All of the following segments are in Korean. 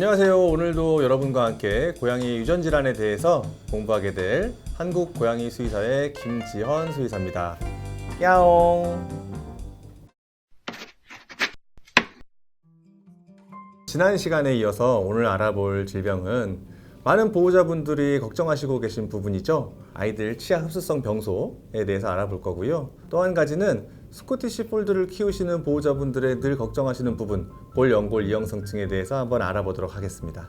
안녕하세요. 오늘도 여러분과 함께 고양이 유전 질환에 대해서 공부하게 될 한국 고양이 수의사의 김지헌 수의사입니다. 야옹. 지난 시간에 이어서 오늘 알아볼 질병은 많은 보호자분들이 걱정하시고 계신 부분이죠. 아이들 치아 흡수성 병소에 대해서 알아볼 거고요. 또 한 가지는 스코티시 폴드를 키우시는 보호자분들의 늘 걱정하시는 부분, 볼 연골 이형성증에 대해서 한번 알아보도록 하겠습니다.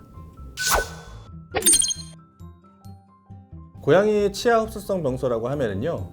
고양이 치아 흡수성 병소라고 하면은요,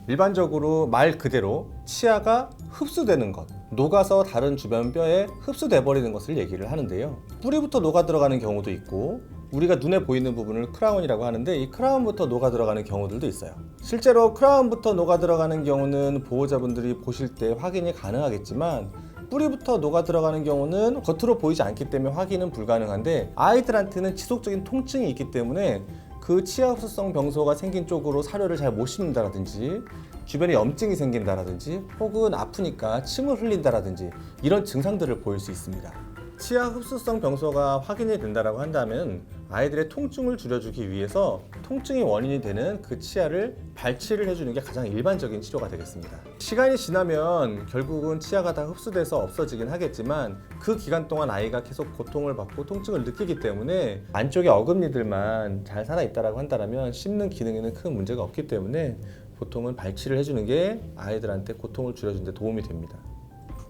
일반적으로 말 그대로 치아가 흡수되는 것, 녹아서 다른 주변 뼈에 흡수돼 버리는 것을 얘기를 하는데요. 뿌리부터 녹아 들어가는 경우도 있고, 우리가 눈에 보이는 부분을 크라운이라고 하는데, 이 크라운부터 녹아 들어가는 경우들도 있어요. 실제로 크라운부터 녹아 들어가는 경우는 보호자분들이 보실 때 확인이 가능하겠지만, 뿌리부터 녹아 들어가는 경우는 겉으로 보이지 않기 때문에 확인은 불가능한데, 아이들한테는 지속적인 통증이 있기 때문에 그 치아 흡수성 병소가 생긴 쪽으로 사료를 잘 못 씹는다라든지, 주변에 염증이 생긴다라든지, 혹은 아프니까 침을 흘린다라든지 이런 증상들을 보일 수 있습니다. 치아 흡수성 병소가 확인이 된다라고 한다면 아이들의 통증을 줄여주기 위해서 통증이 원인이 되는 그 치아를 발치를 해주는 게 가장 일반적인 치료가 되겠습니다. 시간이 지나면 결국은 치아가 다 흡수돼서 없어지긴 하겠지만, 그 기간 동안 아이가 계속 고통을 받고 통증을 느끼기 때문에 안쪽의 어금니들만 잘 살아있다라고 한다면 씹는 기능에는 큰 문제가 없기 때문에 보통은 발치를 해주는 게 아이들한테 고통을 줄여주는 데 도움이 됩니다.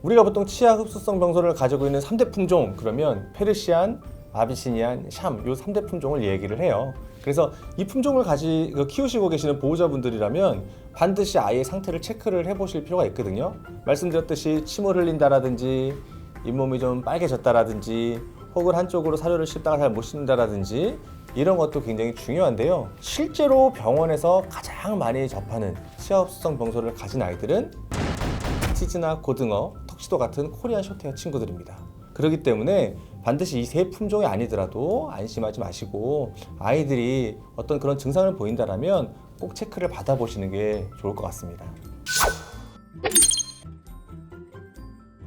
우리가 보통 치아 흡수성 병소를 가지고 있는 3대 품종, 그러면 페르시안, 아비시니안, 샴, 이 3대 품종을 얘기를 해요. 그래서 이 품종을 키우시고 계시는 보호자분들이라면 반드시 아이의 상태를 체크를 해보실 필요가 있거든요. 말씀드렸듯이 침을 흘린다라든지, 잇몸이 좀 빨개졌다라든지, 혹은 한쪽으로 사료를 씹다가 잘 못 씹는다라든지, 이런 것도 굉장히 중요한데요. 실제로 병원에서 가장 많이 접하는 치아 흡수성 병소를 가진 아이들은 치즈나 고등어, 턱시도 같은 코리안 숏헤어 친구들입니다. 그렇기 때문에 반드시 이 세 품종이 아니더라도 안심하지 마시고, 아이들이 어떤 그런 증상을 보인다라면 꼭 체크를 받아보시는 게 좋을 것 같습니다.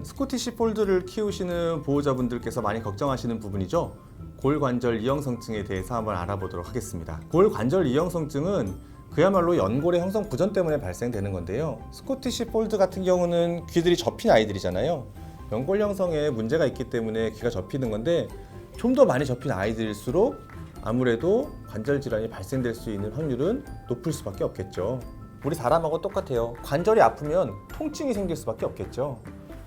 스코티시 폴드를 키우시는 보호자분들께서 많이 걱정하시는 부분이죠. 골관절 이형성증에 대해서 한번 알아보도록 하겠습니다. 골관절 이형성증은 그야말로 연골의 형성 부전 때문에 발생되는 건데요. 스코티시 폴드 같은 경우는 귀들이 접힌 아이들이잖아요. 연골 형성에 문제가 있기 때문에 귀가 접히는 건데, 좀 더 많이 접힌 아이들일수록 아무래도 관절 질환이 발생될 수 있는 확률은 높을 수밖에 없겠죠. 우리 사람하고 똑같아요. 관절이 아프면 통증이 생길 수밖에 없겠죠.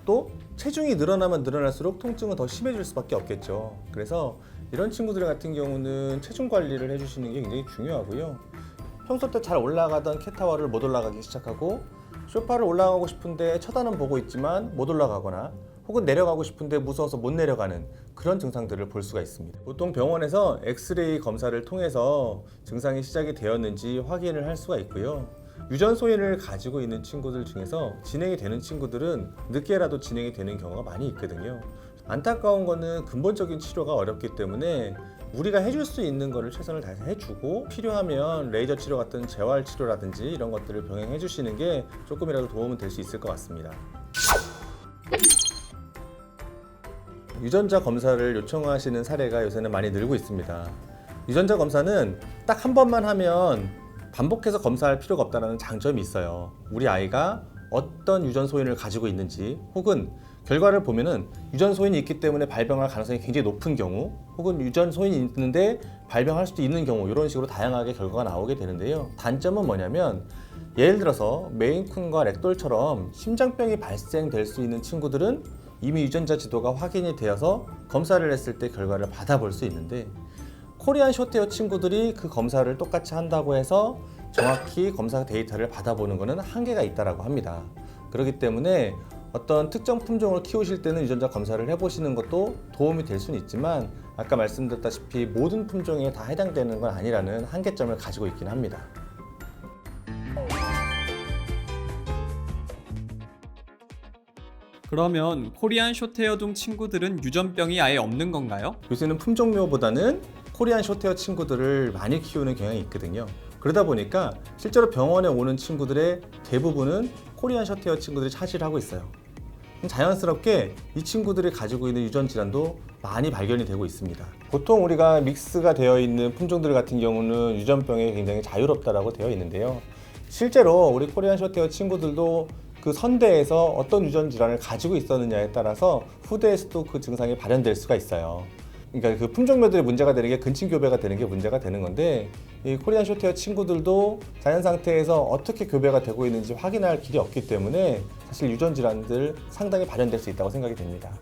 또 체중이 늘어나면 늘어날수록 통증은 더 심해질 수밖에 없겠죠. 그래서 이런 친구들 같은 경우는 체중 관리를 해주시는 게 굉장히 중요하고요. 평소 때 잘 올라가던 캣타워를 못 올라가기 시작하고, 소파를 올라가고 싶은데 쳐다는 보고 있지만 못 올라가거나, 혹은 내려가고 싶은데 무서워서 못 내려가는 그런 증상들을 볼 수가 있습니다. 보통 병원에서 엑스레이 검사를 통해서 증상이 시작이 되었는지 확인을 할 수가 있고요. 유전 소인을 가지고 있는 친구들 중에서 진행이 되는 친구들은 늦게라도 진행이 되는 경우가 많이 있거든요. 안타까운 거는 근본적인 치료가 어렵기 때문에 우리가 해줄 수 있는 거를 최선을 다해서 해주고, 필요하면 레이저 치료 같은 재활 치료라든지 이런 것들을 병행해 주시는 게 조금이라도 도움은 될 수 있을 것 같습니다. 유전자 검사를 요청하시는 사례가 요새는 많이 늘고 있습니다. 유전자 검사는 딱 한 번만 하면 반복해서 검사할 필요가 없다는 장점이 있어요. 우리 아이가 어떤 유전 소인을 가지고 있는지, 혹은 결과를 보면은 유전 소인이 있기 때문에 발병할 가능성이 굉장히 높은 경우, 혹은 유전 소인이 있는데 발병할 수도 있는 경우, 이런 식으로 다양하게 결과가 나오게 되는데요. 단점은 뭐냐면, 예를 들어서 메인쿤과 렉돌처럼 심장병이 발생될 수 있는 친구들은 이미 유전자 지도가 확인이 되어서 검사를 했을 때 결과를 받아볼 수 있는데, 코리안 숏헤어 친구들이 그 검사를 똑같이 한다고 해서 정확히 검사 데이터를 받아보는 것은 한계가 있다고 합니다. 그렇기 때문에 어떤 특정 품종을 키우실 때는 유전자 검사를 해보시는 것도 도움이 될 수는 있지만, 아까 말씀드렸다시피 모든 품종에 다 해당되는 건 아니라는 한계점을 가지고 있긴 합니다. 그러면 코리안 숏헤어 등 친구들은 유전병이 아예 없는 건가요? 요새는 품종묘보다는 코리안 숏헤어 친구들을 많이 키우는 경향이 있거든요. 그러다 보니까 실제로 병원에 오는 친구들의 대부분은 코리안 숏헤어 친구들이 차지를 하고 있어요. 자연스럽게 이 친구들이 가지고 있는 유전 질환도 많이 발견이 되고 있습니다. 보통 우리가 믹스가 되어 있는 품종들 같은 경우는 유전병에 굉장히 자유롭다라고 되어 있는데요. 실제로 우리 코리안 숏헤어 친구들도 그 선대에서 어떤 유전 질환을 가지고 있었느냐에 따라서 후대에서도 그 증상이 발현될 수가 있어요. 그러니까 그 품종묘들이 문제가 되는 게 근친 교배가 되는 게 문제가 되는 건데, 이 코리안 숏헤어 친구들도 자연 상태에서 어떻게 교배가 되고 있는지 확인할 길이 없기 때문에 사실 유전 질환들 상당히 발현될 수 있다고 생각이 됩니다.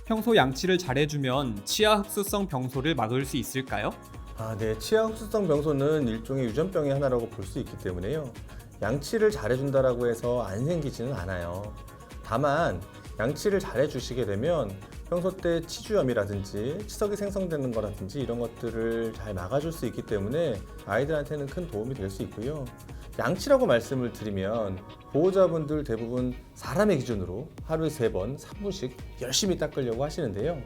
평소 양치를 잘해주면 치아 흡수성 병소를 막을 수 있을까요? 네. 치아 흡수성 병소는 일종의 유전병의 하나라고 볼 수 있기 때문에요. 양치를 잘해준다라고 해서 안 생기지는 않아요. 다만 양치를 잘해주시게 되면 평소 때 치주염이라든지 치석이 생성되는 거라든지 이런 것들을 잘 막아줄 수 있기 때문에 아이들한테는 큰 도움이 될 수 있고요. 양치라고 말씀을 드리면 보호자분들 대부분 사람의 기준으로 하루에 3번, 3분씩 열심히 닦으려고 하시는데요.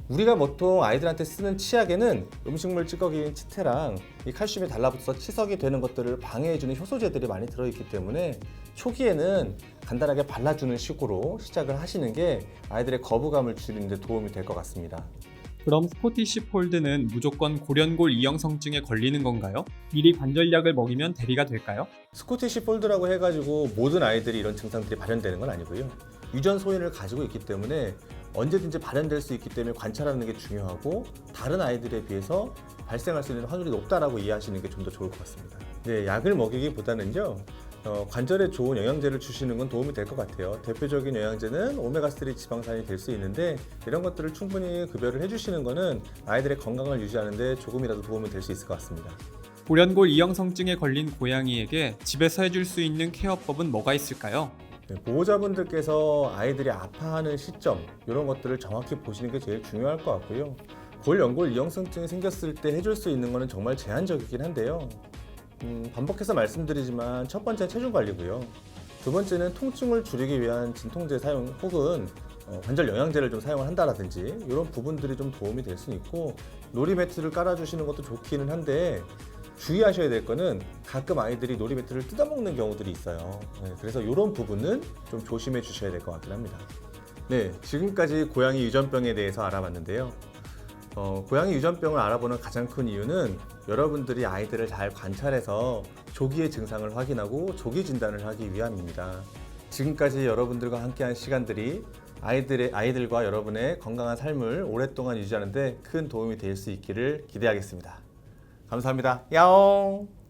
우리가 보통 아이들한테 쓰는 치약에는 음식물 찌꺼기인 치태랑 이 칼슘이 달라붙어서 치석이 되는 것들을 방해해주는 효소제들이 많이 들어있기 때문에 초기에는 간단하게 발라주는 식으로 시작을 하시는 게 아이들의 거부감을 줄이는 데 도움이 될 것 같습니다. 그럼 스코티시 폴드는 무조건 고련골 이형성증에 걸리는 건가요? 미리 관절약을 먹이면 대비가 될까요? 스코티시 폴드라고 해가지고 모든 아이들이 이런 증상들이 발현되는 건 아니고요. 유전 소인을 가지고 있기 때문에 언제든지 발현될 수 있기 때문에 관찰하는 게 중요하고, 다른 아이들에 비해서 발생할 수 있는 확률이 높다라고 이해하시는 게 좀 더 좋을 것 같습니다. 네, 약을 먹이기보다는요, 관절에 좋은 영양제를 주시는 건 도움이 될 것 같아요. 대표적인 영양제는 오메가3 지방산이 될 수 있는데, 이런 것들을 충분히 급여를 해주시는 거는 아이들의 건강을 유지하는 데 조금이라도 도움이 될 수 있을 것 같습니다. 고련골 이형성증에 걸린 고양이에게 집에서 해줄 수 있는 케어법은 뭐가 있을까요? 네, 보호자분들께서 아이들이 아파하는 시점, 이런 것들을 정확히 보시는 게 제일 중요할 것 같고요. 골연골 이형성증이 생겼을 때 해줄 수 있는 거는 정말 제한적이긴 한데요. 반복해서 말씀드리지만 첫 번째는 체중 관리고요. 두 번째는 통증을 줄이기 위한 진통제 사용 혹은 관절 영양제를 좀 사용을 한다라든지 이런 부분들이 좀 도움이 될 수 있고, 놀이매트를 깔아주시는 것도 좋기는 한데 주의하셔야 될 거는 가끔 아이들이 놀이매트를 뜯어먹는 경우들이 있어요. 그래서 이런 부분은 좀 조심해 주셔야 될 것 같긴 합니다. 네, 지금까지 고양이 유전병에 대해서 알아봤는데요. 고양이 유전병을 알아보는 가장 큰 이유는 여러분들이 아이들을 잘 관찰해서 조기의 증상을 확인하고 조기 진단을 하기 위함입니다. 지금까지 여러분들과 함께한 시간들이 아이들과 여러분의 건강한 삶을 오랫동안 유지하는 데 큰 도움이 될 수 있기를 기대하겠습니다. 감사합니다. 야옹!